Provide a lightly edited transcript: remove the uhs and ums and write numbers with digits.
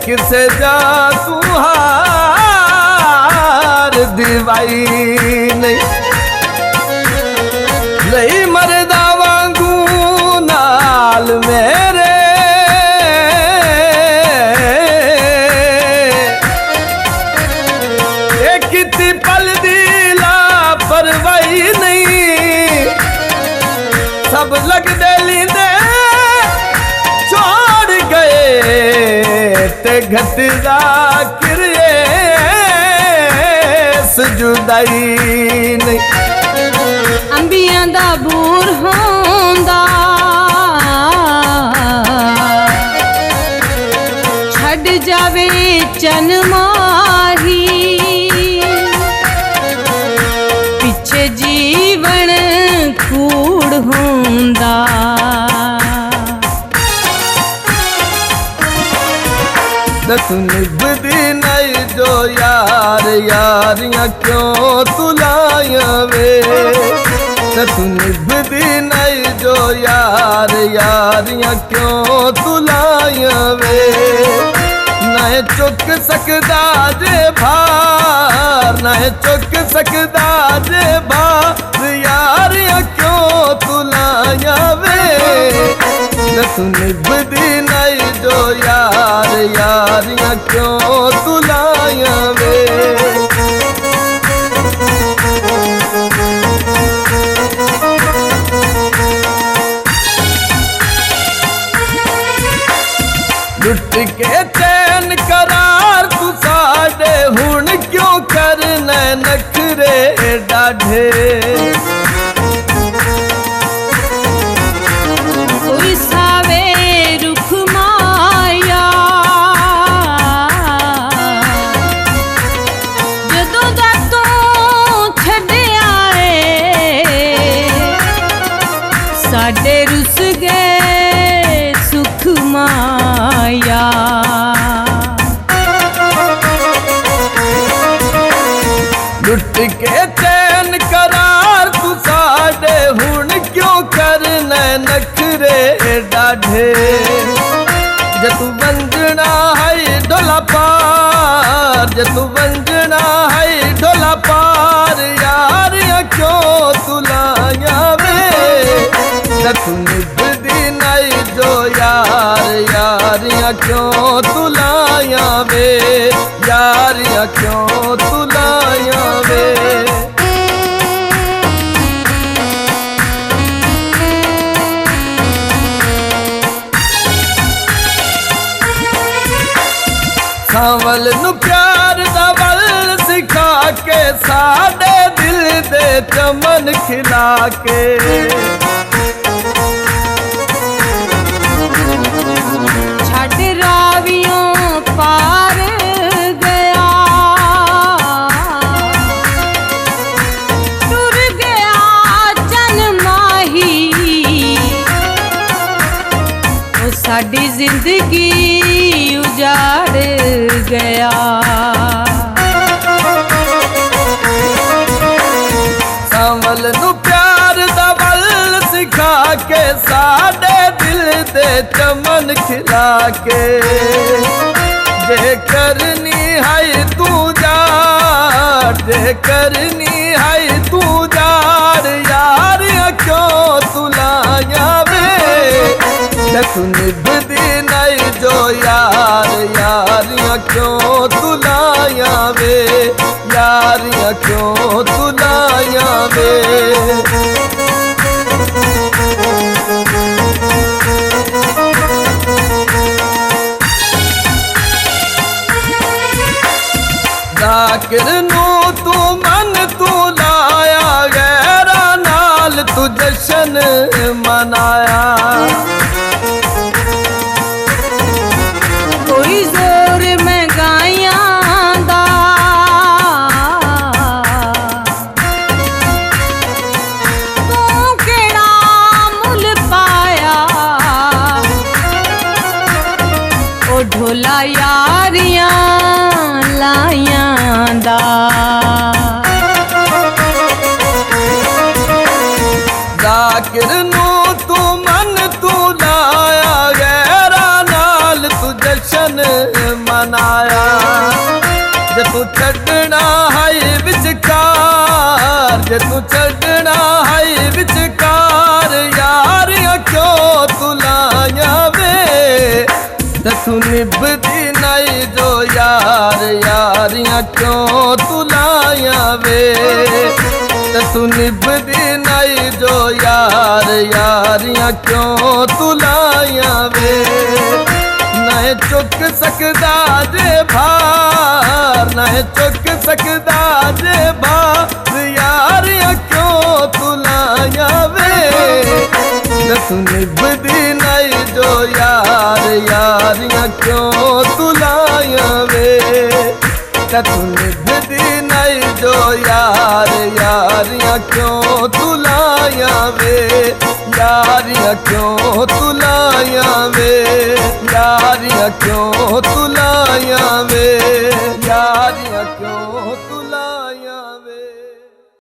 किसे जा तू हार दिवाई नहीं नहीं मरदा वांगू नाल मेरे किती पल दी लापरवाही नहीं सब लगदे लींदे छोड़ गए ते घटदा किरे जुदाई नहीं अंबियां दा बूर होंदा छड़ जावे चन माही पिछे जीवन कूड़ होंदा तू निभदी नहीं जो यार यारियां क्यों तुलाया वे तू निभदी नहीं जो यार यारियां क्यों तुलाया वे नहीं चुक सकदा जे भार नहीं चुक सकदा जे भार यारियां क्यों तुलाया वे तू निभदी नहीं जो यार यारियां क्यों तुलाया वे लुट के चैन करार तू साडे हुण क्यों करने नखरे डाढे साडे रुस गए सुख माया लुट के चैन करार तू साडे हुण क्यों करने नखरे डाढे जे तू वंजना है ढोला पार जे तू वंजना है ढोला पार यार क्यों तुलाया वे तू निभदी नहीं जो यार यारियां क्यों तुलाया वे यारियां क्यों तुलाया वे सावल नु प्यार दा वल सिखा के साडे दिल दे चमन खिला के छड़ रावियों पार गया टुर गया चन माही वो साडी जिंदगी उजाड़ गया सावल नु प्यार दा वल सिखा के साडे दिल दे चमन खिला के जे करनी है तू जाड़ जे करनी है तू जाड़ यार क्यों तुलाया वे तू निभदी नहीं जो यार यारियां क्यों तुलाया वे यारियां क्यों तुलाया वे जाकिर नू तू मन तू लाया गैरा नाल तू जशन मनाया कोई जोर में गायां दा तू केड़ा मुल पाया ओ ढोला यारियां लायां दा जाकिर नू तू मन तू लाया गैरा नाल तू जशन छड़ना है विचकार, जे तू छड़ना है विचकार, यारियां क्यों तू लाया वे, तू निभदी नहीं जो यार, यारियां क्यों तू लाया वे, तू निभदी नहीं जो यार, यारियां क्यों तू लाया वे। नहीं चुक सकदा जे भार, नहीं चुक सकदा जे भार, यारियां क्यों तू लाया वे, तू निभदी नहीं जो यार, यारियां क्यों तू लाया वे, तू निभदी नहीं जो यार, यारियां क्यों तू लाया वे, यारियां क्यों तू लाया वे, यारियां क्यों तू लाया वे, यारियां